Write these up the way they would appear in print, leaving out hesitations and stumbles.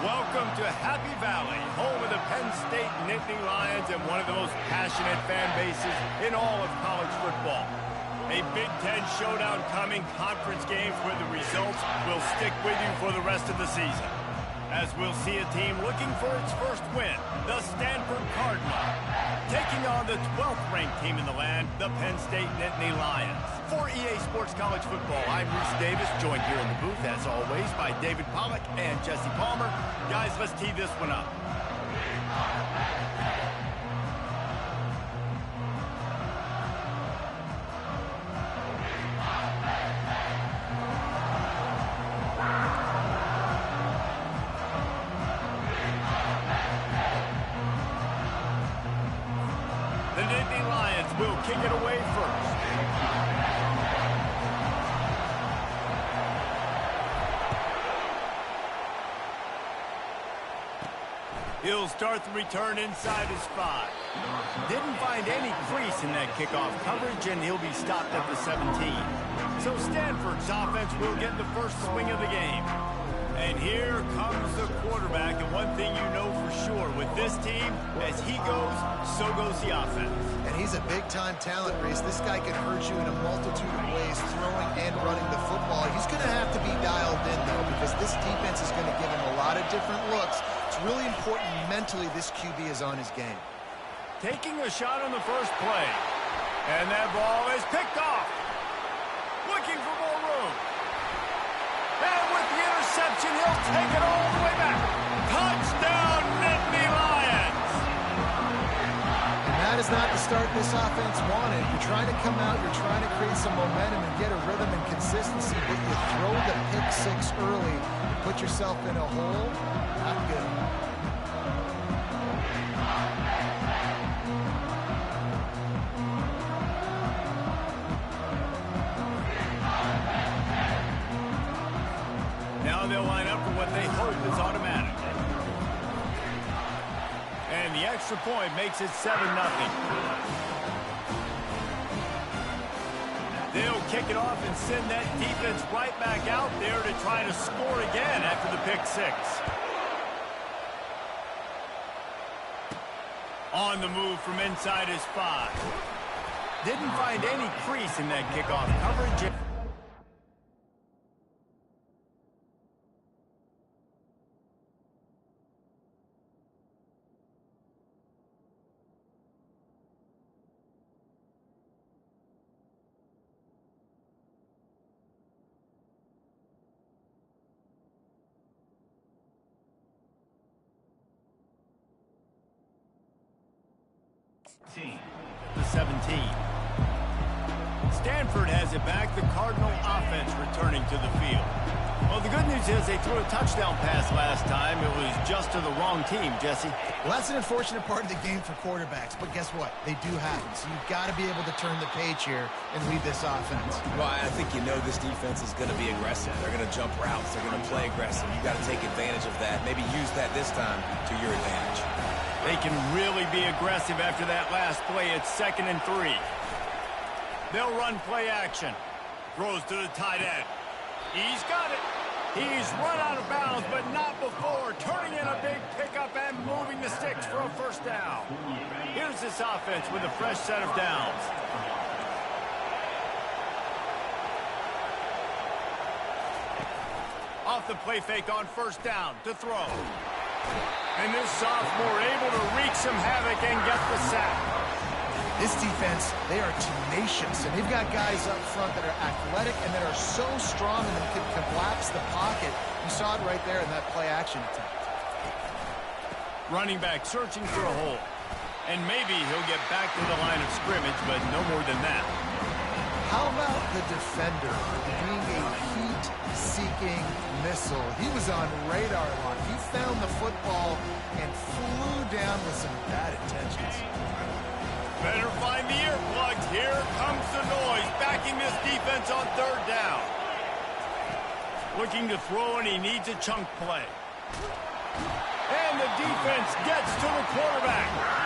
Welcome to Happy Valley, home of the Penn State Nittany Lions and one of the most passionate fan bases in all of college football. A Big Ten showdown coming, conference games where the results will stick with you for the rest of the season. As we'll see a team looking for its first win, the Stanford Cardinal, taking on the 12th-ranked team in the land, the Penn State Nittany Lions. For EA Sports College Football, I'm Reese Davis, joined here in the booth, as always, by David Pollack and Jesse Palmer. Guys, let's tee this one up. The Nittany Lions will kick it away first. He'll start the return inside his 5. Didn't find any crease in that kickoff coverage, and he'll be stopped at the 17. So Stanford's offense will get the first swing of the game. And here comes the quarterback, and one thing you know for sure, with this team, as he goes, so goes the offense. And he's a big-time talent, Reese. This guy can hurt you in a multitude of ways, throwing and running the football. He's going to have to be dialed in, though, because this defense is going to give him a lot of different looks. It's really important mentally this QB is on his game. Taking a shot on the first play. And that ball is picked off. Looking for more room. And with the interception, he'll take it all the way back. Touchdown, Nittany Lions! And that is not the start this offense wanted. You're trying to come out, you're trying to create some momentum and get a rhythm and consistency, but you throw the pick 6 early, you put yourself in a hole, not good. Now they'll line up for what they hope is automatic. And the extra point makes it 7-0. They'll kick it off and send that defense right back out there to try to score again after the pick 6. On the move from inside his 5. Didn't find any crease in that kickoff coverage. The 17. Stanford has it back. The Cardinal offense returning to the field. Well, the good news is they threw a touchdown pass last time. It was just to the wrong team, Jesse. Well, that's an unfortunate part of the game for quarterbacks, but guess what? They do happen. So you've got to be able to turn the page here and lead this offense. Well, I think you know this defense is going to be aggressive. They're going to jump routes. They're going to play aggressive. You've got to take advantage of that. Maybe use that this time to your advantage. They can really be aggressive after that last play. It's 2nd and 3. They'll run play action. Throws to the tight end. He's got it. He's run out of bounds, but not before. Turning in a big pickup and moving the sticks for a first down. Here's this offense with a fresh set of downs. Off the play fake on first down to throw. And this sophomore able to wreak some havoc and get the sack. This defense, they are tenacious, and they've got guys up front that are athletic and that are so strong and that can collapse the pocket. You saw it right there in that play-action attempt. Running back searching for a hole. And maybe he'll get back to the line of scrimmage, but no more than that. How about the defender being a heat-seeking missile? He was on radar lock. He found the football and flew down with some bad intentions. Better find the earplugs. Here comes the noise, backing this defense on 3rd down. Looking to throw, and he needs a chunk play. And the defense gets to the quarterback.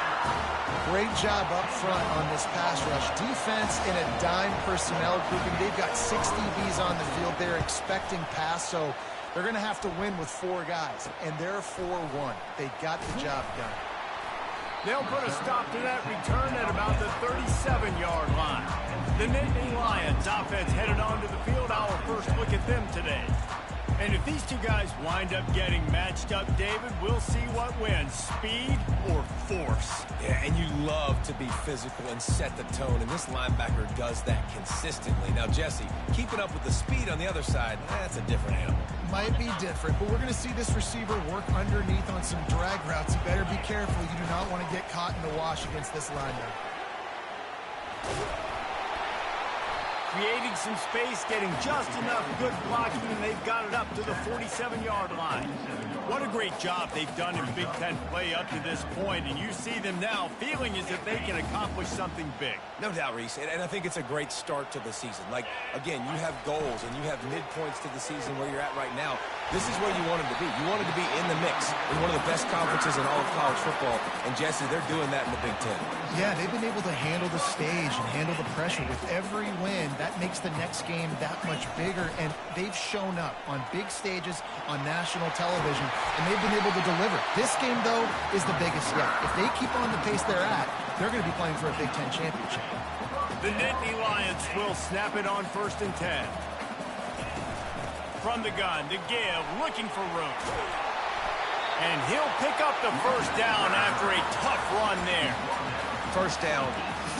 Great job up front on this pass rush. Defense in a dime personnel grouping. They've got 6 DBs on the field. They're expecting pass, so They're going to have to win with 4 guys, and they're 4-1. They got the job done. They'll put a stop to that return at about the 37-yard line. The Nittany Lions offense headed onto the field. Our first look at them today. And if these two guys wind up getting matched up, David, we'll see what wins, speed or force. Yeah, and you love to be physical and set the tone, and this linebacker does that consistently. Now, Jesse, keeping up with the speed on the other side, that's a different animal. Might be different, but we're going to see this receiver work underneath on some drag routes. You better be careful. You do not want to get caught in the wash against this lineman. Creating some space, getting just enough good blocking, and they've got it up to the 47-yard line. What a great job they've done in Big Ten play up to this point, and you see them now feeling as if they can accomplish something big. No doubt, Reese, and I think it's a great start to the season. Like, again, you have goals and you have midpoints to the season where you're at right now. This is where you want them to be. You want them to be in the mix in one of the best conferences in all of college football, and Jesse, they're doing that in the Big Ten. Yeah, they've been able to handle the stage and handle the pressure with every win. That makes the next game that much bigger, and they've shown up on big stages on national television, and they've been able to deliver. This game, though, is the biggest yet. If they keep on the pace they're at, they're going to be playing for a Big Ten championship. The Nittany Lions will snap it on 1st and 10. From the gun, to give, looking for room. And he'll pick up the first down after a tough run there. First down,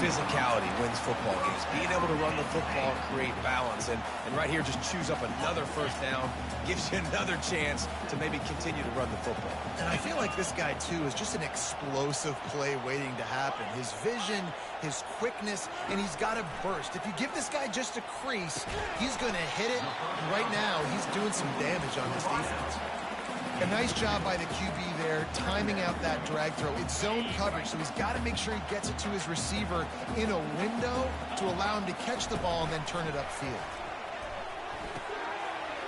physicality wins football games. Being able to run the football and create balance. And right here, just choose up another first down. Gives you another chance to maybe continue to run the football. And I feel like this guy, too, is just an explosive play waiting to happen. His vision, his quickness, and he's got a burst. If you give this guy just a crease, he's going to hit it. And right now, he's doing some damage on this defense. A nice job by the QB there, timing out that drag throw. It's zone coverage, so he's got to make sure he gets it to his receiver in a window to allow him to catch the ball and then turn it upfield.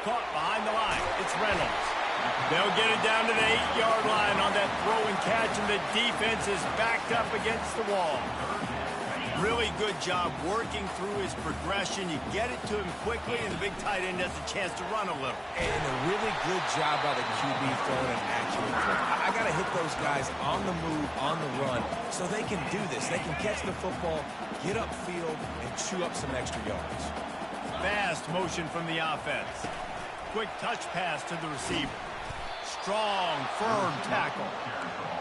Caught behind the line. It's Reynolds. They'll get it down to the 8-yard line on that throw and catch, and the defense is backed up against the wall. Really good job working through his progression. You get it to him quickly, and the big tight end has a chance to run a little. And a really good job by the QB throwing an accurate throw. I got to hit those guys on the move, on the run, so they can do this. They can catch the football, get upfield, and chew up some extra yards. Fast motion from the offense. Quick touch pass to the receiver. Strong, firm tackle.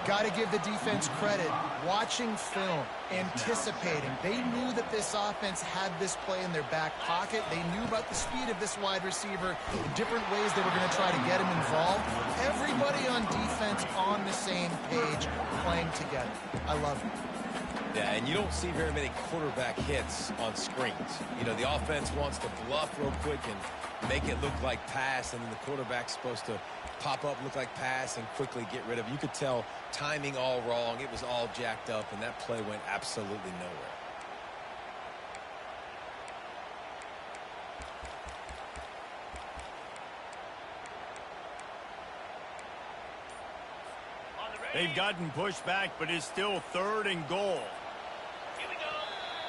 Got to give the defense credit. Watching film, anticipating. They knew that this offense had this play in their back pocket. They knew about the speed of this wide receiver, the different ways they were going to try to get him involved. Everybody on defense on the same page, playing together. I love it. Yeah, and you don't see very many quarterback hits on screens. You know, the offense wants to bluff real quick and make it look like pass, and then the quarterback's supposed to pop up, look like pass, and quickly get rid of it. You could tell timing all wrong. It was all jacked up, and that play went absolutely nowhere. They've gotten pushed back, but it's still 3rd and goal.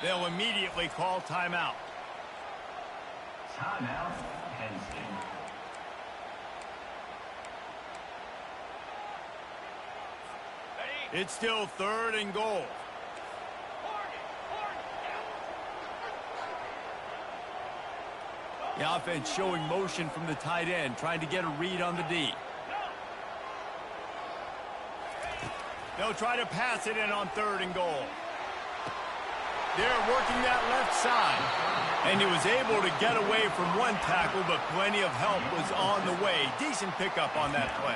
They'll immediately call timeout. Timeout, Penn State. It's still 3rd and goal. The offense showing motion from the tight end, trying to get a read on the D. They'll try to pass it in on 3rd and goal. They're working that left side. And he was able to get away from one tackle, but plenty of help was on the way. Decent pickup on that play.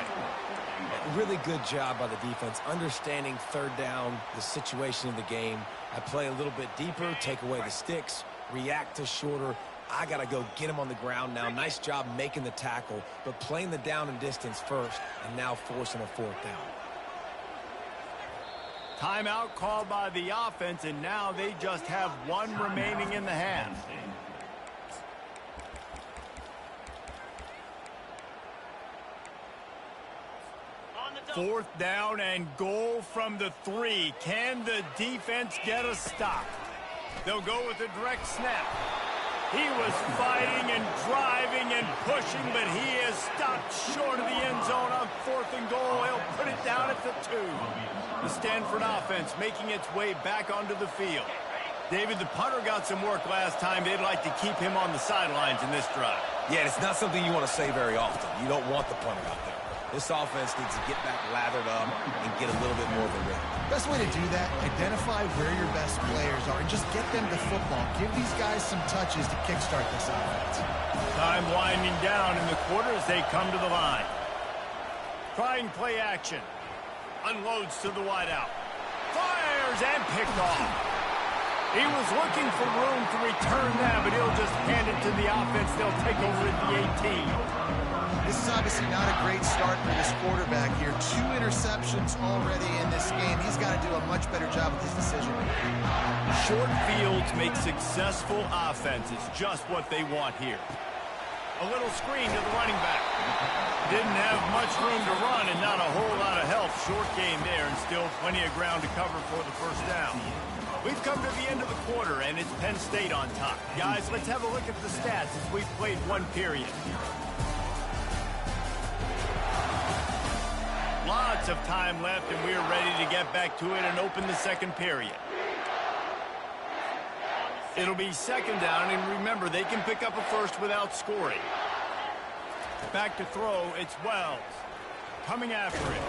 Really good job by the defense, understanding 3rd down, the situation of the game. I play a little bit deeper, take away the sticks, react to shorter. I got to go get him on the ground now. Nice job making the tackle, but playing the down and distance first, and now forcing a 4th down. Timeout called by the offense, and now they just have 1 remaining in the half. Fourth down and goal from the 3. Can the defense get a stop? They'll go with a direct snap. He was fighting and driving and pushing, but he is stopped short of the end zone on 4th and goal. He'll put it down at the 2. The Stanford offense making its way back onto the field. David, the punter got some work last time. They'd like to keep him on the sidelines in this drive. Yeah, it's not something you want to say very often. You don't want the punter out there. This offense needs to get back lathered up and get a little bit more of a rhythm. Best way to do that, identify where your best players are and just get them the football. Give these guys some touches to kickstart this offense. Time winding down in the quarter as they come to the line. Trying play action. Unloads to the wideout. Fires and picked off. He was looking for room to return that, but he'll just hand it to the offense. They'll take over at the 18. This is obviously not a great start for this quarterback here. 2 interceptions already in this game. He's got to do a much better job with his decision. Short fields make successful offenses just what they want here. A little screen to the running back. Didn't have much room to run and not a whole lot of help. Short game there and still plenty of ground to cover for the first down. We've come to the end of the quarter, and it's Penn State on top. Guys, let's have a look at the stats as we've played 1 period. Lots of time left, and we're ready to get back to it and open the 2nd period. It'll be 2nd down, and remember, they can pick up a first without scoring. Back to throw, it's Wells. Coming after it.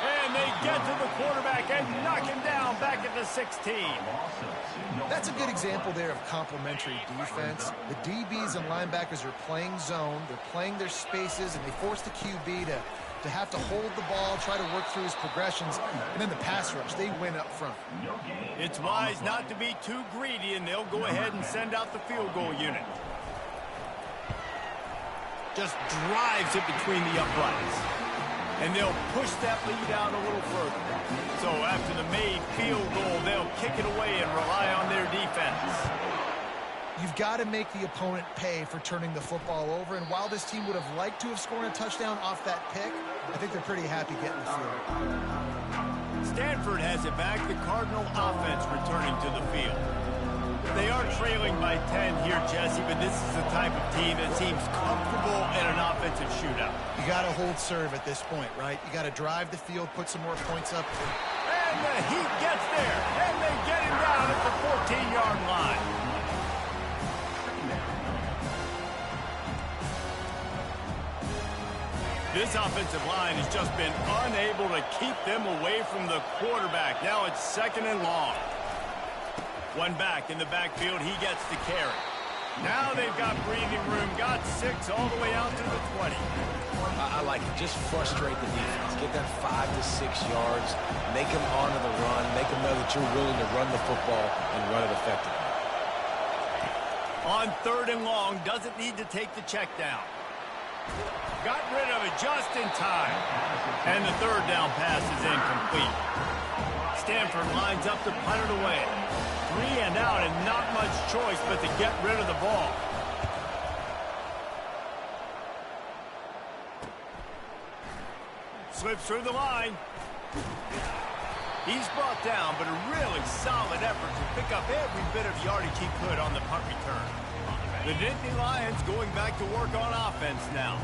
And they get to the quarterback and knock him down back at the 16. That's a good example there of complementary defense. The DBs and linebackers are playing zone. They're playing their spaces, and they force the QB to have to hold the ball, try to work through his progressions, and then the pass rush, they win up front. It's wise not to be too greedy, and they'll go ahead and send out the field goal unit. Just drives it between the uprights. And they'll push that lead out a little further. So after the made field goal, they'll kick it away and rely on their defense. You've got to make the opponent pay for turning the football over, and while this team would have liked to have scored a touchdown off that pick, I think they're pretty happy getting the field. Stanford has it back. The Cardinal offense returning to the field. They are trailing by 10 here, Jesse, but this is the type of team that seems comfortable in an offensive shootout. You got to hold serve at this point, right? You got to drive the field, put some more points up. And the Heat gets there, and they get him down at the 14-yard line. This offensive line has just been unable to keep them away from the quarterback. Now it's 2nd and long. One back in the backfield. He gets the carry. Now they've got breathing room. Got 6 all the way out to the 20. I like it. Just frustrate the defense. Get that 5 to 6 yards. Make them honor the run. Make them know that you're willing to run the football and run it effectively. On 3rd and long. Doesn't need to take the check down. Got rid of it just in time. And the 3rd down pass is incomplete. Stanford lines up to punt it away. 3 and out and not much choice but to get rid of the ball. Slips through the line. He's brought down, but a really solid effort to pick up every bit of yardage he could on the punt return. The Nittany Lions going back to work on offense now.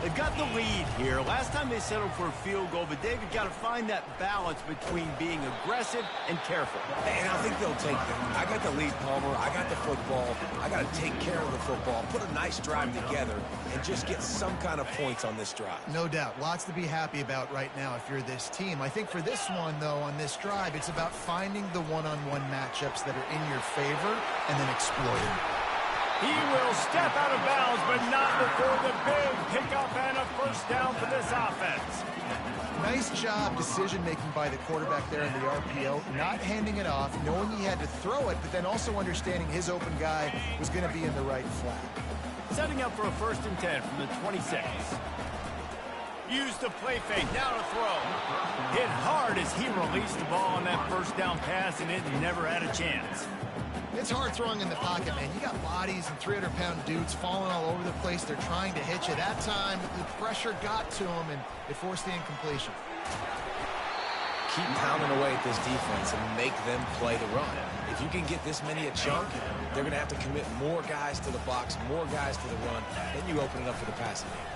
They've got the lead here. Last time they settled for a field goal, but David got to find that balance between being aggressive and careful. And I think they'll take that. I got the lead, Palmer. I got the football. I got to take care of the football, put a nice drive together, and just get some kind of points on this drive. No doubt. Lots to be happy about right now if you're this team. I think for this one, though, on this drive, it's about finding the one-on-one matchups that are in your favor and then exploiting. He will step out of bounds, but not before the big pickup and a first down for this offense. Nice job decision-making by the quarterback there in the RPO, not handing it off, knowing he had to throw it, but then also understanding his open guy was going to be in the right flat. Setting up for a 1st and 10 from the 26. Used the play fake, now to throw. Hit hard as he released the ball on that first down pass, and it never had a chance. It's hard throwing in the pocket, man. You got bodies and 300-pound dudes falling all over the place. They're trying to hit you. That time, the pressure got to him, and it forced the incompletion. keep pounding away at this defense and make them play the run. If you can get this many a chunk, they're going to have to commit more guys to the box, more guys to the run. Then you open it up for the passing game.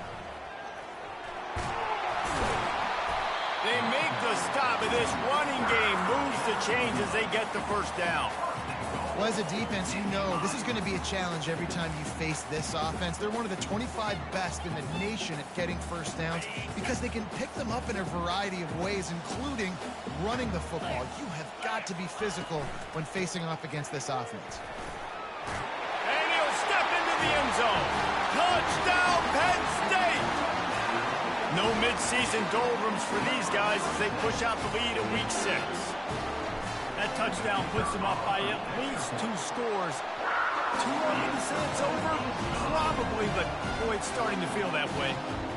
They make the stop, and this running game moves the chains as they get the first down. Well, as a defense, you know this is going to be a challenge every time you face this offense. They're one of the 25 best in the nation at getting first downs because they can pick them up in a variety of ways, including running the football. You have got to be physical when facing off against this offense. And he'll step into the end zone. Touchdown, Penn State! No midseason doldrums for these guys as they push out the lead in Week 6. That touchdown puts them up by at least 2 scores. Too early to say it's over? Probably, but boy, it's starting to feel that way.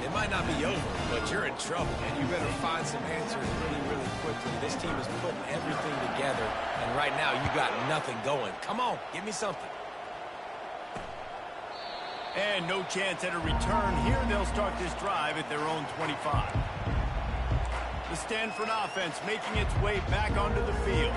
It might not be over, but you're in trouble, and you better find some answers really, really quickly. This team is putting everything together, and right now you got nothing going. Come on, give me something. And no chance at a return here. They'll start this drive at their own 25. The Stanford offense making its way back onto the field.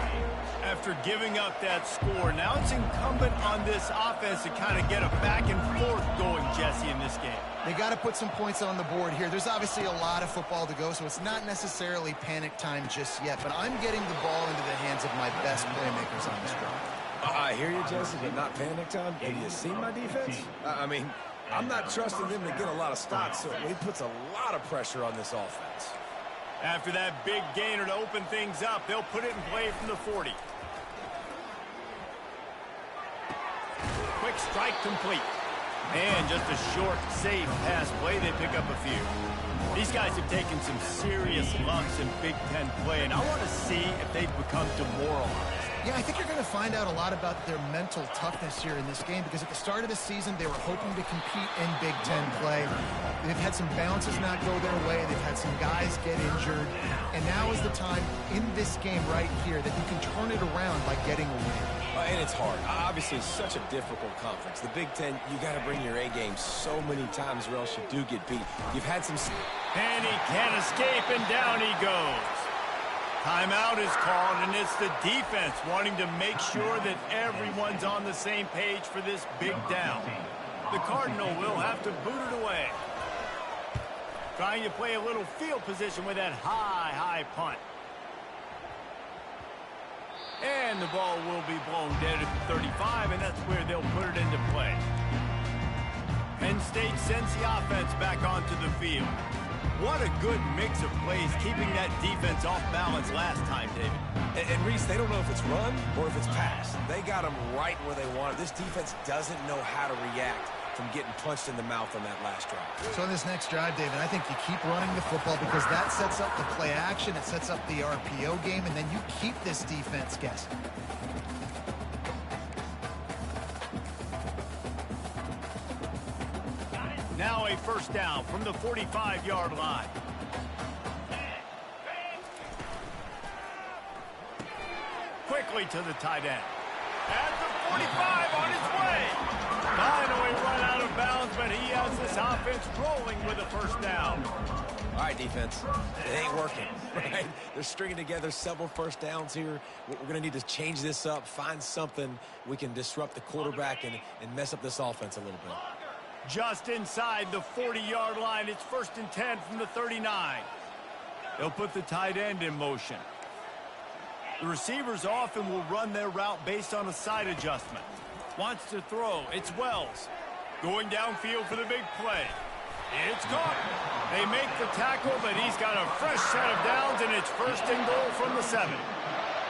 After giving up that score, now it's incumbent on this offense to kind of get a back and forth going, Jesse, in this game. They got to put some points on the board here. There's obviously a lot of football to go, so it's not necessarily panic time just yet, but I'm getting the ball into the hands of my best playmakers on this drive. I hear you, Jesse, but not panic time. Have you seen my defense? I mean, I'm not trusting them to get a lot of stops, so it puts a lot of pressure on this offense. After that big gainer to open things up, they'll put it in play from the 40. Quick strike complete. And just a short, safe pass play. They pick up a few. These guys have taken some serious lumps in Big Ten play, and I want to see if they've become demoralized. Yeah, I think you're going to find out a lot about their mental toughness here in this game because at the start of the season, they were hoping to compete in Big Ten play. They've had some bounces not go their way. They've had some guys get injured. And now is the time in this game right here that you can turn it around by getting a win. And it's hard. Obviously, it's such a difficult conference. The Big Ten, you got to bring your A game so many times or else you do get beat. You've had some... And he can't escape, and down he goes. Timeout is called, and it's the defense wanting to make sure that everyone's on the same page for this big down. The Cardinal will have to boot it away. Trying to play a little field position with that high punt. And the ball will be blown dead at the 35, and that's where they'll put it into play. Penn State sends the offense back onto the field. What a good mix of plays, keeping that defense off balance last time, David. And Reese, they don't know if it's run or if it's pass. They got them right where they want it. This defense doesn't know how to react from getting punched in the mouth on that last drive. So on this next drive, David, I think you keep running the football because that sets up the play action, it sets up the RPO game, and then you keep this defense guessing. Now a first down from the 45-yard line. Quickly to the tight end. At the 45 on his way. Finally run out of bounds, but he has this offense rolling with a first down. All right, defense. It ain't working, right? They're stringing together several first downs here. We're going to need to change this up, find something we can disrupt the quarterback and mess up this offense a little bit. Just inside the 40-yard line. It's 1st and 10 from the 39. They'll put the tight end in motion. The receivers often will run their route based on a side adjustment. Wants to throw. It's Wells. Going downfield for the big play. It's caught. They make the tackle, but he's got a fresh set of downs, and it's 1st and goal from the 7.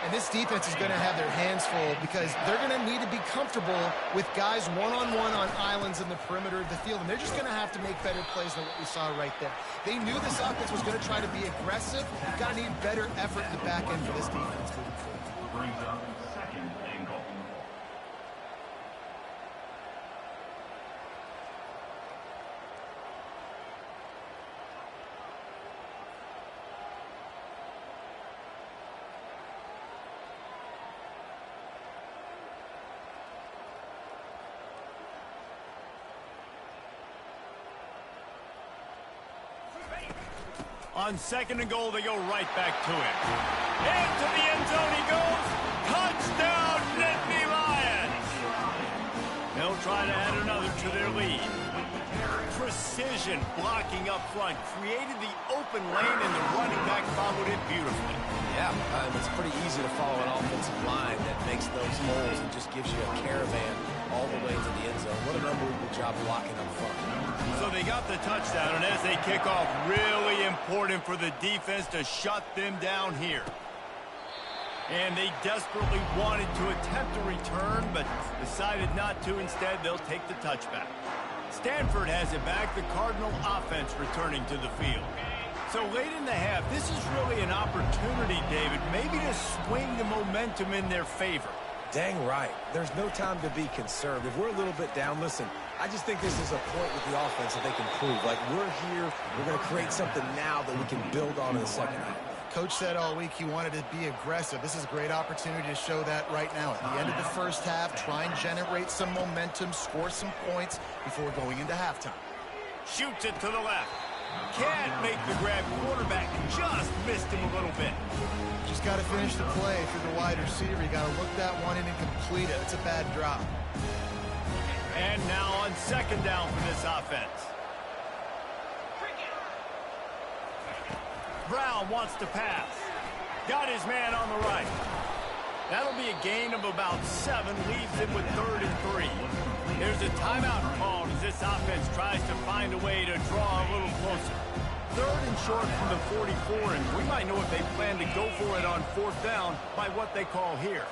And this defense is going to have their hands full because they're going to need to be comfortable with guys one-on-one on islands in the perimeter of the field. And they're just going to have to make better plays than what we saw right there. They knew this offense was going to try to be aggressive. Got to need better effort in the back end for this defense moving forward. Brings up 2nd and goal. On second and goal, they go right back to it. Into the end zone he goes. Touchdown, Nittany Lions! They'll try to add another to their lead. Precision blocking up front created the open lane, and the running back followed it beautifully. Yeah, it's pretty easy to follow an offensive line that makes those holes and just gives you a caravan all the way to the end zone. What an unbelievable job blocking up front. So they got the touchdown, and as they kick off, really important for the defense to shut them down here. And they desperately wanted to attempt a return, but decided not to. Instead, they'll take the touchback. Stanford has it back, the Cardinal offense returning to the field. So late in the half, this is really an opportunity, David, maybe to swing the momentum in their favor. Dang right. There's no time to be conservative. We're a little bit down. Listen, I just think this is a point with the offense that they can prove. Like, we're here, we're going to create something now that we can build on in the second half. Coach said all week he wanted to be aggressive. This is a great opportunity to show that right now. At the end of the first half, try and generate some momentum, score some points before going into halftime. Shoots it to the left. Can't make the grab. Quarterback just missed him a little bit. Just got to finish the play through the wide receiver. You got to look that one in and complete it. It's a bad drop. And now on second down for this offense. Brown wants to pass. Got his man on the right. That'll be a gain of about 7, leaves him with 3rd and 3. There's a timeout called as this offense tries to find a way to draw a little closer. 3rd and short from the 44, and we might know if they plan to go for it on 4th down by what they call here.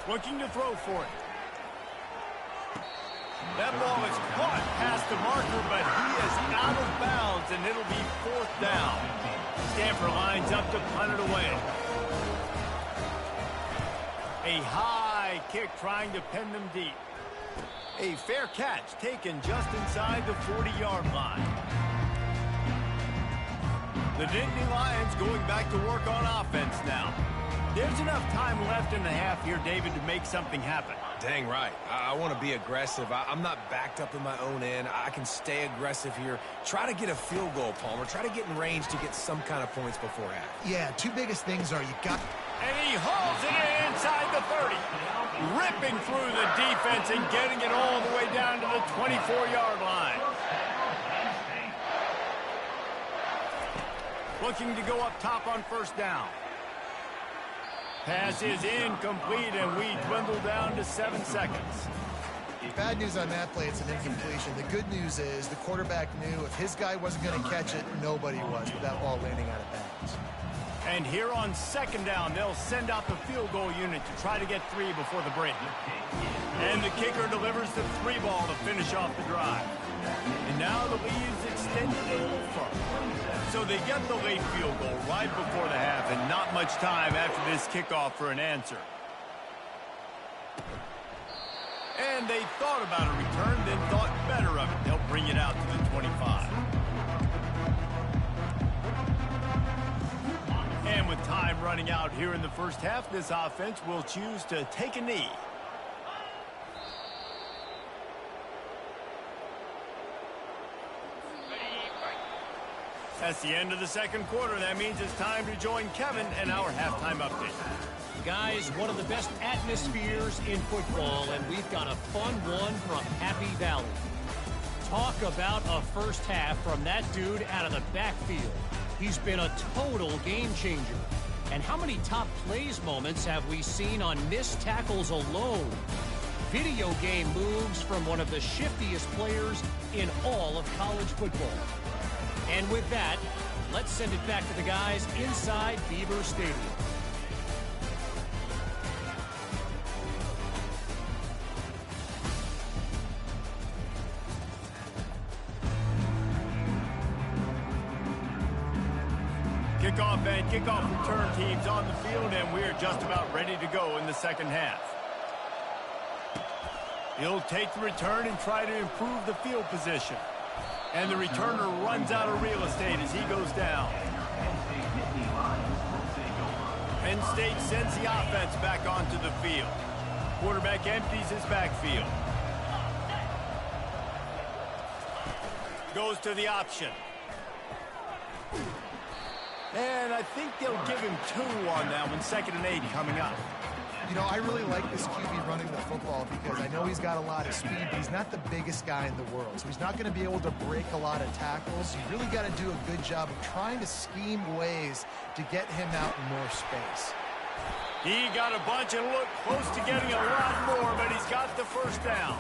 Looking to throw for it. That ball is caught past the marker, but he is out of bounds, and it'll be 4th down. Stanford lines up to punt it away. A high kick trying to pin them deep. A fair catch taken just inside the 40-yard line. The Nittany Lions going back to work on offense now. There's enough time left in the half here, David, to make something happen. Dang right. I want to be aggressive. I'm not backed up in my own end. I can stay aggressive here. Try to get a field goal, Palmer. Try to get in range to get some kind of points before half. Yeah, two biggest things are you got... And he hauls it in inside the 30. Ripping through the defense and getting it all the way down to the 24-yard line. Looking to go up top on 1st down. Pass is incomplete, and we dwindle down to 7 seconds. Bad news on that play, it's an incompletion. The good news is the quarterback knew if his guy wasn't going to catch it, nobody was with that ball landing out of bounds. And here on 2nd down, they'll send out the field goal unit to try to get 3 before the break. And the kicker delivers the 3 ball to finish off the drive. And now the lead is extended a little further. So they get the late field goal right before the half, and not much time after this kickoff for an answer. And they thought about a return, then thought better of it. They'll bring it out to the 25. And with time running out here in the first half, this offense will choose to take a knee. That's the end of the second quarter. That means it's time to join Kevin and our halftime update. Guys, one of the best atmospheres in football, and we've got a fun one from Happy Valley. Talk about a first half from that dude out of the backfield. He's been a total game changer. And how many top plays moments have we seen on missed tackles alone? Video game moves from one of the shiftiest players in all of college football. And with that, let's send it back to the guys inside Beaver Stadium. Kickoff and kickoff return teams on the field, and we're just about ready to go in the second half. He'll take the return and try to improve the field position. And the returner runs out of real estate as he goes down. Penn State sends the offense back onto the field. Quarterback empties his backfield. Goes to the option. And I think they'll give him 2 on that one, 2nd and 8 coming up. You know, I really like this QB running the football because I know he's got a lot of speed, but he's not the biggest guy in the world. So he's not going to be able to break a lot of tackles. You really got to do a good job of trying to scheme ways to get him out in more space. He got a bunch and looked close to getting a lot more, but he's got the first down.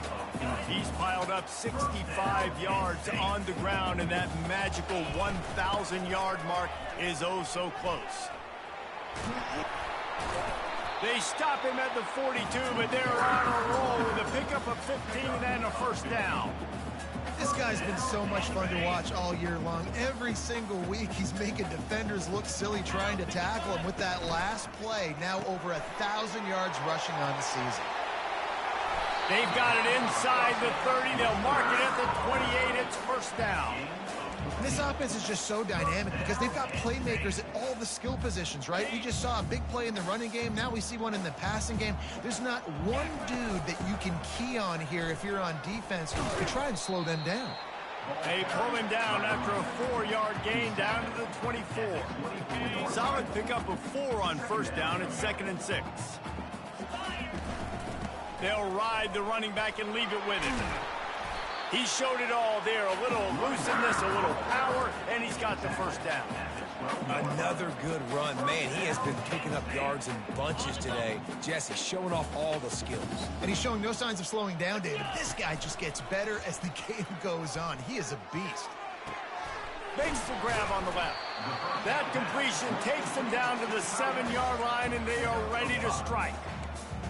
He's piled up 65 yards on the ground, and that magical 1,000-yard mark is oh so close. They stop him at the 42, but they're on a roll with a pickup of 15 and a first down. This guy's been so much fun to watch all year long. Every single week, he's making defenders look silly trying to tackle him with that last play. Now over 1,000 yards rushing on the season. They've got it inside the 30. They'll mark it at the 28. It's first down. And this offense is just so dynamic because they've got playmakers at all the skill positions, right? We just saw a big play in the running game. Now we see one in the passing game. There's not one dude that you can key on here if you're on defense to try and slow them down. They pull him down after a 4-yard gain down to the 24. Solid pickup of 4 on first down. It's 2nd and 6. They'll ride the running back and leave it with him. He showed it all there, a little elusiveness, a little power, and he's got the first down. Another good run. Man, he has been picking up yards in bunches today. Jesse showing off all the skills. And he's showing no signs of slowing down, David. This guy just gets better as the game goes on. He is a beast. Makes the grab on the left. That completion takes them down to the 7-yard line, and they are ready to strike.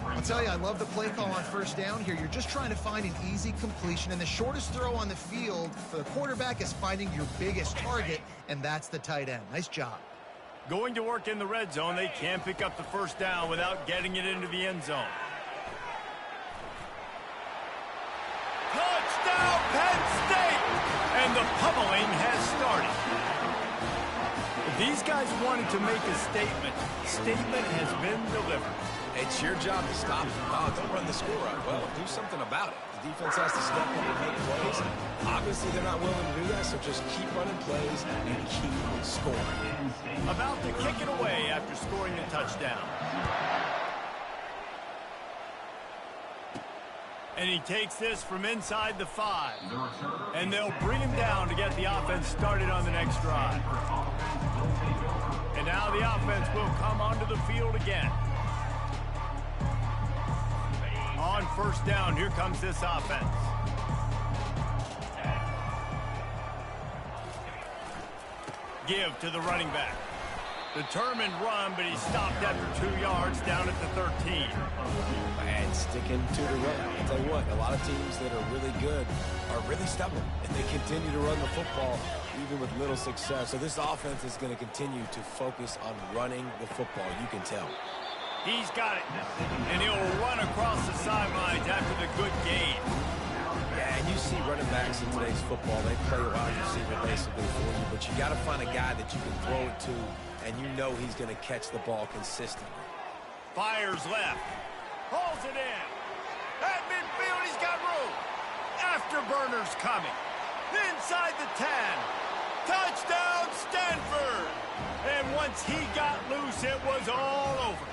I'll tell you, I love the play call on first down here. You're just trying to find an easy completion, and the shortest throw on the field for the quarterback is finding your biggest target, and that's the tight end. Nice job. Going to work in the red zone, they can pick up the first down without getting it into the end zone. Touchdown, Penn State! And the pummeling has started. If these guys wanted to make a statement has been delivered. It's your job to stop them. Oh, don't run the score up. Well, do something about it. The defense has to step in and make plays. Obviously, they're not willing to do that, so just keep running plays and keep scoring. About to kick it away after scoring a touchdown. And he takes this from inside the 5. And they'll bring him down to get the offense started on the next drive. And now the offense will come onto the field again. On first down, here comes this offense. Give to the running back. Determined run, but he stopped after 2 yards down at the 13. And sticking to the run. I'll tell you what, a lot of teams that are really good are really stubborn, and they continue to run the football even with little success. So this offense is going to continue to focus on running the football. You can tell. He's got it, and he'll run across the sidelines after the good gain. Yeah, and you see running backs in today's football, they play a wide receiver basically for you, but you got to find a guy that you can throw it to, and you know he's going to catch the ball consistently. Fires left, hauls it in. At midfield, he's got room. Afterburners coming. Inside the 10. Touchdown, Stanford! And once he got loose, it was all over.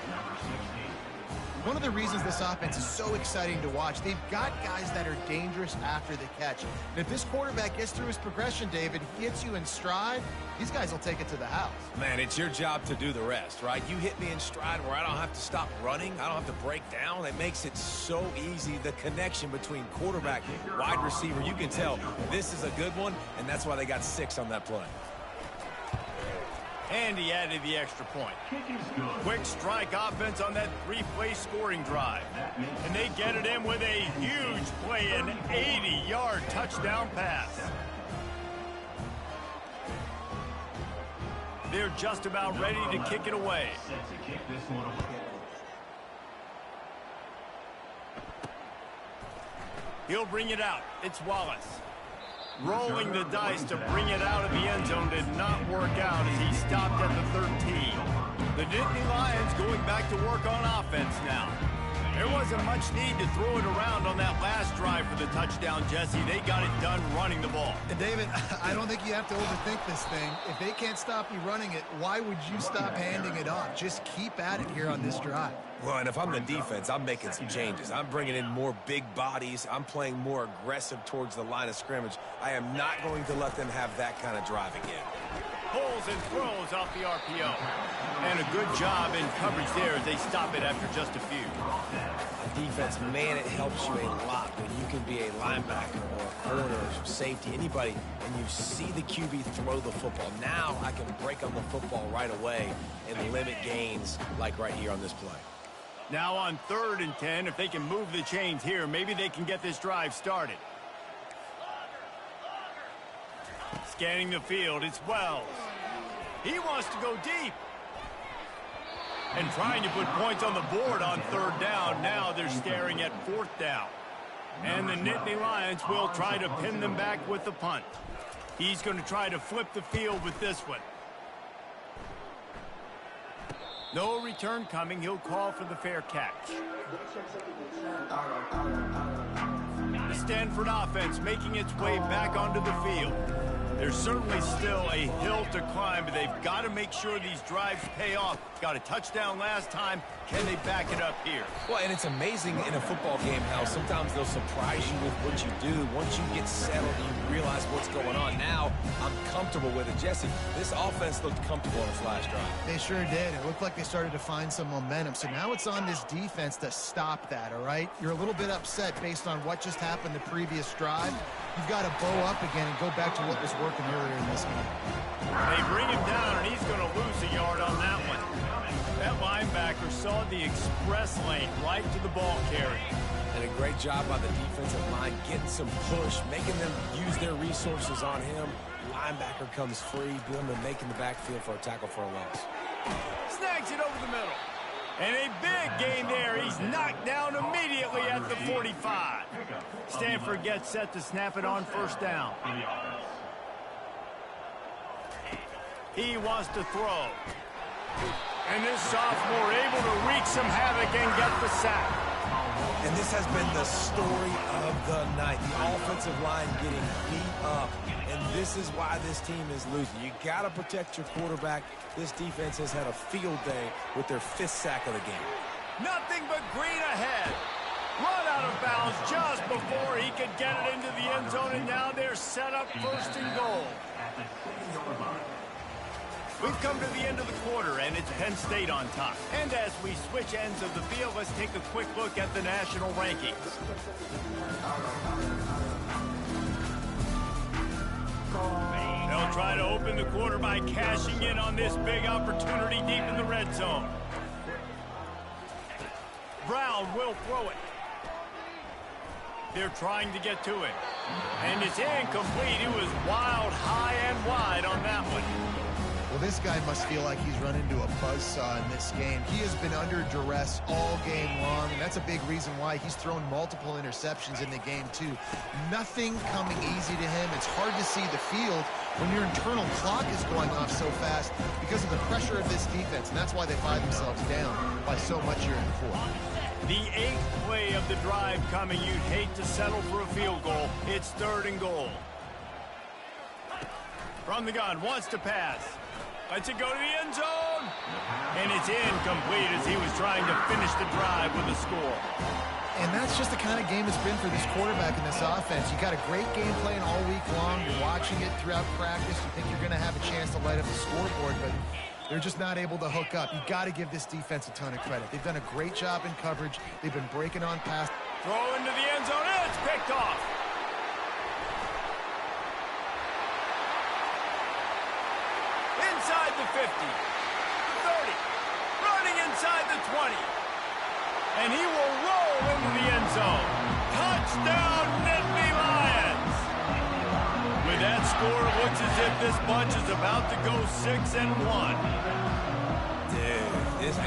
One of the reasons this offense is so exciting to watch, they've got guys that are dangerous after the catch. And if this quarterback gets through his progression, David, he hits you in stride, these guys will take it to the house. Man, it's your job to do the rest, right? You hit me in stride where I don't have to stop running. I don't have to break down. It makes it so easy. The connection between quarterback, wide receiver, you can tell this is a good one, and that's why they got 6 on that play. And he added the extra point. Quick strike offense on that 3-play scoring drive. And they get it in with a huge play, an 80-yard touchdown pass. They're just about ready to kick it away. He'll bring it out. It's Wallace. Rolling the dice to bring it out of the end zone did not work out as he stopped at the 13. The Nittany Lions going back to work on offense now. There wasn't much need to throw it around on that last drive for the touchdown, Jesse. They got it done running the ball. And David, I don't think you have to overthink this thing. If they can't stop you running it, why would you stop handing it off? Just keep at it here on this drive. Well, and if I'm the defense, I'm making some changes. I'm bringing in more big bodies. I'm playing more aggressive towards the line of scrimmage. I am not going to let them have that kind of drive again. Pulls and throws off the RPO. And a good job in coverage there as they stop it after just a few. Defense, man, it helps you a lot when you can be a linebacker or a corner or safety, anybody, and you see the QB throw the football. Now I can break on the football right away and limit gains like right here on this play. Now on 3rd and 10, if they can move the chains here, maybe they can get this drive started. Scanning the field, it's Wells. He wants to go deep. And trying to put points on the board on 3rd down. Now they're staring at 4th down. And the Nittany Lions will try to pin them back with the punt. He's going to try to flip the field with this one. No return coming. He'll call for the fair catch. The Stanford offense making its way back onto the field. There's certainly still a hill to climb, but they've got to make sure these drives pay off. Got a touchdown last time. Can they back it up here? Well, and it's amazing in a football game how sometimes they'll surprise you with what you do. Once you get settled and you realize what's going on, now I'm comfortable with it. Jesse, this offense looked comfortable on its last drive. They sure did. It looked like they started to find some momentum. So now it's on this defense to stop that, all right? You're a little bit upset based on what just happened the previous drive. You've got to bow up again and go back to what was working earlier in this game. They bring him down, and he's going to lose a yard on that one. That linebacker saw the express lane right to the ball carrier. And a great job by the defensive line, getting some push, making them use their resources on him. Linebacker comes free, boom, and making the backfield for a tackle for a loss. Snags it over the middle. And a big gain there. He's knocked down immediately at the 45. Stanford gets set to snap it on 1st down. He wants to throw. And this sophomore able to wreak some havoc and get the sack. And this has been the story of the night. The offensive line getting beat up. And this is why this team is losing. You got to protect your quarterback. This defense has had a field day with their 5th sack of the game. Nothing but green ahead. Run out of bounds just before he could get it into the end zone. And now they're set up 1st and goal. We've come to the end of the quarter, and it's Penn State on top. And as we switch ends of the field, let's take a quick look at the national rankings. They'll try to open the quarter by cashing in on this big opportunity deep in the red zone. Brown will throw it. They're trying to get to it. And it's incomplete. It was wild, high and wide on that one. Well, this guy must feel like he's run into a buzzsaw in this game. He has been under duress all game long, and that's a big reason why he's thrown multiple interceptions in the game, too. Nothing coming easy to him. It's hard to see the field when your internal clock is going off so fast because of the pressure of this defense, and that's why they find themselves down by so much here in the 4th. The 8th play of the drive coming. You'd hate to settle for a field goal. It's 3rd and goal. From the gun, wants to pass. Lets it go to the end zone. And it's incomplete as he was trying to finish the drive with a score. And that's just the kind of game it's been for this quarterback and this offense. You got a great game plan all week long. You're watching it throughout practice. You think you're going to have a chance to light up the scoreboard, but they're just not able to hook up. You got to give this defense a ton of credit. They've done a great job in coverage. They've been breaking on pass. Throw into the end zone, and it's picked off. Inside the 50, the 30, running inside the 20. And he will roll into the end zone. Touchdown, Nittany Lions. With that score, it looks as if this bunch is about to go 6-1. Dude,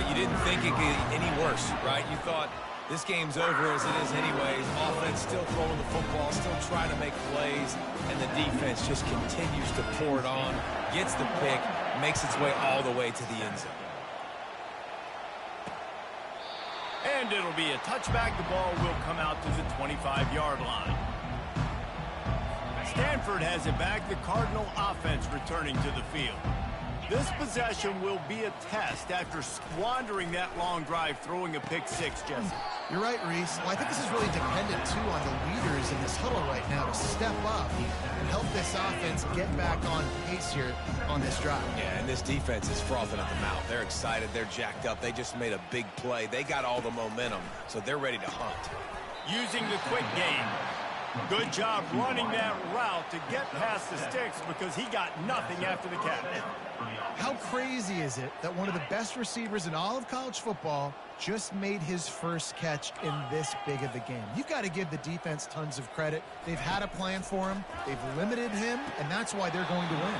you didn't think it could get any worse, right? You thought this game's over as it is anyways. Offense still throwing the football, still trying to make plays, and the defense just continues to pour it on, gets the pick, makes its way all the way to the end zone. And it'll be a touchback. The ball will come out to the 25-yard line. Stanford has it back. The Cardinal offense returning to the field. This possession will be a test after squandering that long drive, throwing a pick six, Jesse. You're right, Reese. Well, I think this is really dependent, too, on the leaders in this huddle right now to step up and help this offense get back on pace here on this drive. Yeah, and this defense is frothing at the mouth. They're excited. They're jacked up. They just made a big play. They got all the momentum, so they're ready to hunt. Using the quick game. Good job running that route to get past the sticks because he got nothing after the catch. How crazy is it that one of the best receivers in all of college football just made his first catch in this big of a game? You've got to give the defense tons of credit. They've had a plan for him. They've limited him, and that's why they're going to win.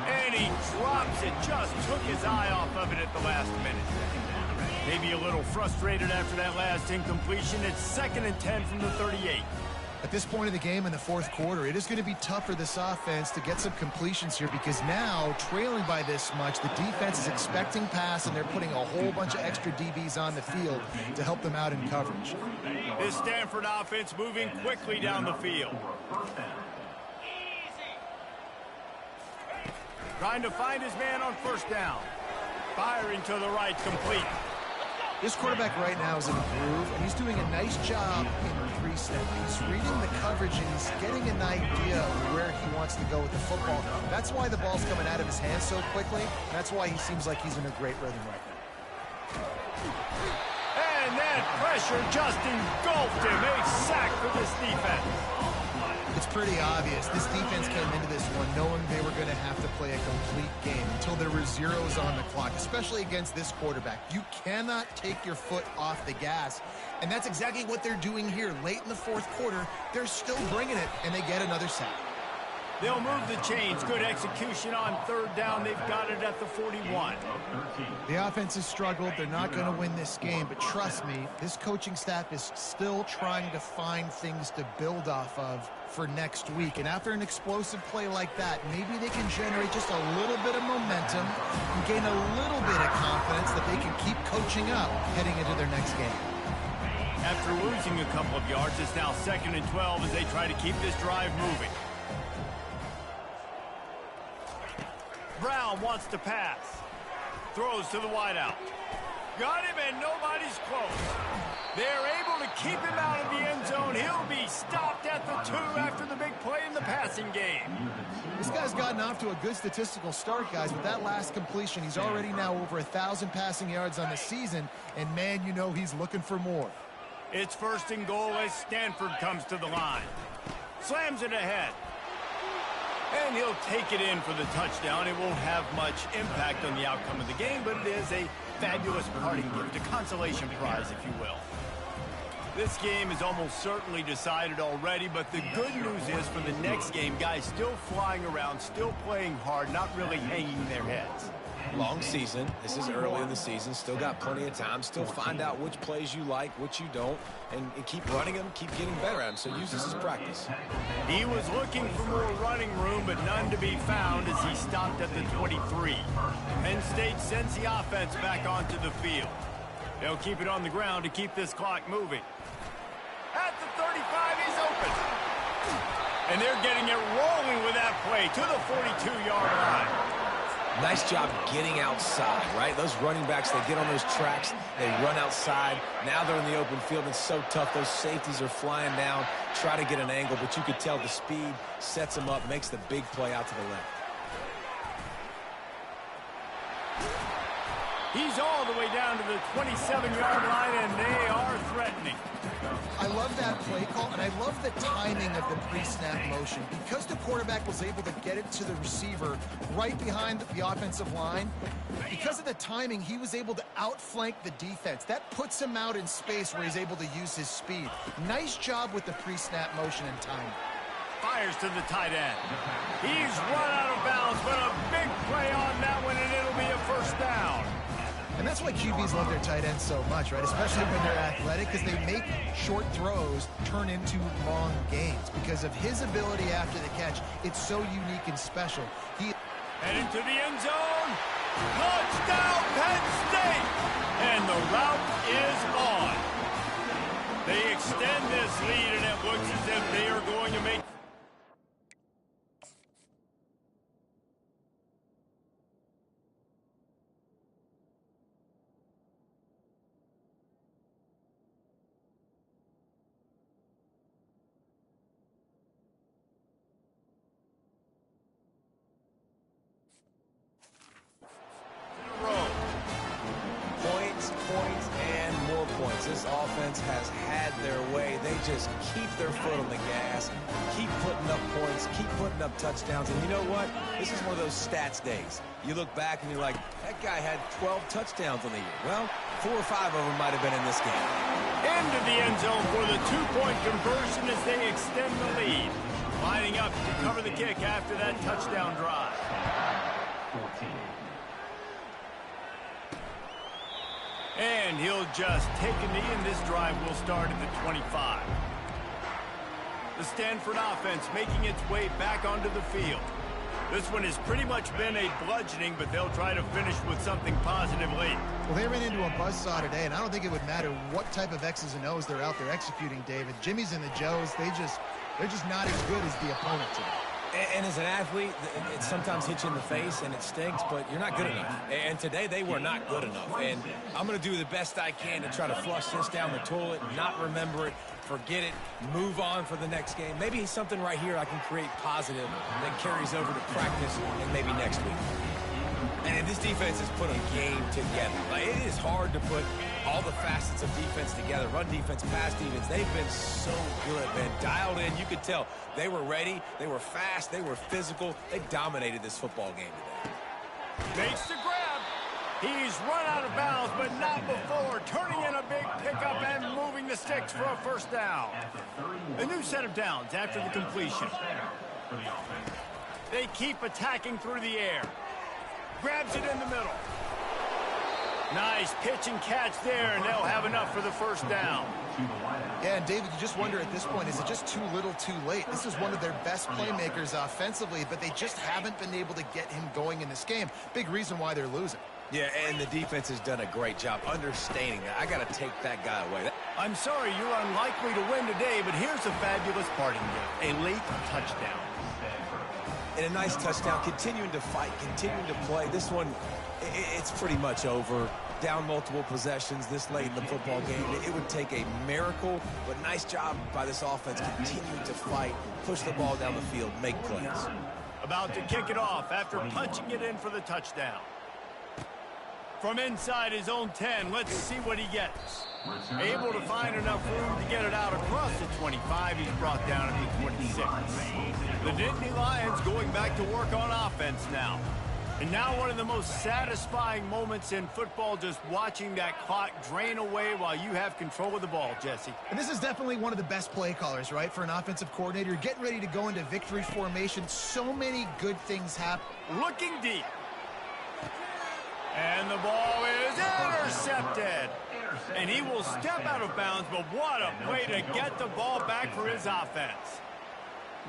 And he drops it. Just took his eye off of it at the last minute. Maybe a little frustrated after that last incompletion. It's 2nd and 10 from the 38. At this point of the game in the fourth quarter, it is going to be tough for this offense to get some completions here because now, trailing by this much, the defense is expecting pass, and they're putting a whole bunch of extra DBs on the field to help them out in coverage. This Stanford offense moving quickly down the field. Trying to find his man on first down. Firing to the right, complete. This quarterback right now is in a groove, and he's doing a nice job in pre-snap. He's reading the coverage, and he's getting an idea of where he wants to go with the football. That's why the ball's coming out of his hands so quickly. That's why he seems like he's in a great rhythm right now. And that pressure just engulfed him. A sack for this defense. It's pretty obvious. This defense came into this one knowing they were going to have to play a complete game until there were zeros on the clock, especially against this quarterback. You cannot take your foot off the gas, and that's exactly what they're doing here. Late in the fourth quarter, they're still bringing it, and they get another sack. They'll move the chains. Good execution on third down. They've got it at the 41. The offense has struggled. They're not going to win this game, but trust me, this coaching staff is still trying to find things to build off of for next week. And after an explosive play like that, maybe they can generate just a little bit of momentum and gain a little bit of confidence that they can keep coaching up heading into their next game. After losing a couple of yards, it's now 2nd and 12 as they try to keep this drive moving. Brown wants to pass. Throws to the wideout. Got him, and nobody's close. They're able to keep him out of the end zone. He'll be stopped at the 2 after the big play in the passing game. This guy's gotten off to a good statistical start, guys. With that last completion, he's already now over 1,000 passing yards on the season, and man, you know he's looking for more. It's 1st and goal as Stanford comes to the line. Slams it ahead. And he'll take it in for the touchdown. It won't have much impact on the outcome of the game, but it is a fabulous parting gift, a consolation prize, if you will. This game is almost certainly decided already, but the good news is for the next game, guys still flying around, still playing hard, not really hanging their heads. Long season. This is early in the season. Still got plenty of time. Still find out which plays you like, which you don't, and keep running them, keep getting better at them. So use this as practice. He was looking for more running room, but none to be found as he stopped at the 23. Penn State sends the offense back onto the field. They'll keep it on the ground to keep this clock moving. At the 35, he's open. And they're getting it rolling with that play to the 42-yard line. Nice job getting outside, right? Those running backs, they get on those tracks, they run outside. Now they're in the open field. It's so tough. Those safeties are flying down, try to get an angle, but you could tell the speed sets them up, makes the big play out to the left. He's all the way down to the 27-yard line, and they are threatening. I love that play call, and I love the timing of the pre-snap motion. Because the quarterback was able to get it to the receiver right behind the offensive line, because of the timing, he was able to outflank the defense. That puts him out in space where he's able to use his speed. Nice job with the pre-snap motion and timing. Fires to the tight end. He's run out of bounds, but a big play on that one, and it'll be a first down. And that's why QBs love their tight ends so much, right? Especially when they're athletic, because they make short throws turn into long gains. Because of his ability after the catch, it's so unique and special. Headed to the end zone. Touchdown, Penn State! And the route is on. lead, and it looks as if they are going to make... Points, and more points. This offense has had their way. They just keep their foot on the gas, keep putting up points, keep putting up touchdowns. And you know what? This is one of those stats days. You look back and you're like, that guy had 12 touchdowns on the year. Well, 4 or 5 of them might have been in this game. Into the end zone for the two-point conversion as they extend the lead. Lining up to cover the kick after that touchdown drive. 14. And he'll just take a knee, and this drive will start at the 25. The Stanford offense making its way back onto the field. This one has pretty much been a bludgeoning, but they'll try to finish with something positive late. Well, they ran into a buzzsaw today, and I don't think it would matter what type of X's and O's they're out there executing, David. Jimmy's and the Joes, they're just not as good as the opponent today. And as an athlete, it sometimes hits you in the face and it stinks, but you're not good enough. And today they were not good enough. And I'm going to do the best I can to try to flush this down the toilet, not remember it, forget it, move on for the next game. Maybe something right here I can create positive that carries over to practice and maybe next week. And this defense has put a game together. Like, it is hard to put all the facets of defense together. Run defense, pass defense. They've been so good, man. Dialed in. You could tell they were ready. They were fast. They were physical. They dominated this football game today. Makes the grab. He's run out of bounds, but not before. Turning in a big pickup and moving the sticks for a first down. A new set of downs after the completion. They keep attacking through the air. Grabs it in the middle. Nice pitch and catch there, and they'll have enough for the first down. Yeah, and David, you just wonder at this point, is it just too little too late? This is one of their best playmakers offensively, but they just haven't been able to get him going in this game. Big reason why they're losing. Yeah, and the defense has done a great job understanding that. I got to take that guy away. I'm sorry you're unlikely to win today, but here's a fabulous parting gift. A late touchdown. And a nice touchdown, continuing to fight, continuing to play. This one, it's pretty much over. Down multiple possessions this late in the football game. It would take a miracle, but nice job by this offense continuing to fight, push the ball down the field, make plays. About to kick it off after punching it in for the touchdown. From inside his own 10, let's see what he gets. Able to find enough room to get it out across the 25. He's brought down at the 26. The Nittany Lions going back to work on offense now. And now one of the most satisfying moments in football, just watching that clock drain away while you have control of the ball, Jesse. And this is definitely one of the best play callers, right, for an offensive coordinator. You're getting ready to go into victory formation. So many good things happen. Looking deep. And the ball is intercepted. And he will step out of bounds, but what a way to get the ball back for his offense.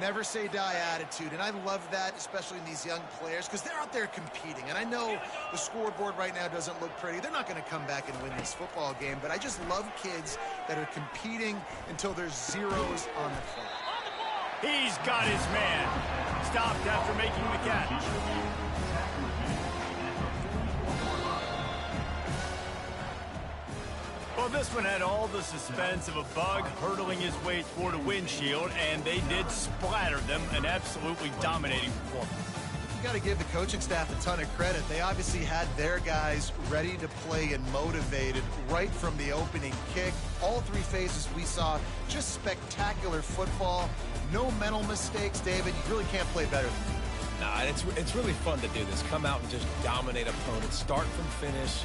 Never say die attitude, and I love that, especially in these young players, because they're out there competing. And I know the scoreboard right now doesn't look pretty. They're not going to come back and win this football game, but I just love kids that are competing until there's zeros on the clock. He's got his man. Stopped after making the catch. Well, this one had all the suspense of a bug hurtling his way toward a windshield, and they did splatter them, an absolutely dominating performance. You got to give the coaching staff a ton of credit. They obviously had their guys ready to play and motivated right from the opening kick. All three phases we saw, just spectacular football. No mental mistakes, David. You really can't play better than that. Nah, it's really fun to do this. Come out and just dominate opponents. Start from finish.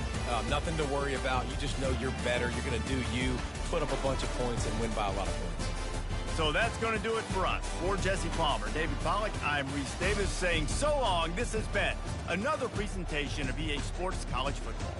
Nothing to worry about. You just know you're better. You're going to do you, put up a bunch of points, and win by a lot of points. So that's going to do it for us. For Jesse Palmer, David Pollack, I'm Reese Davis saying so long. This has been another presentation of EA Sports College Football.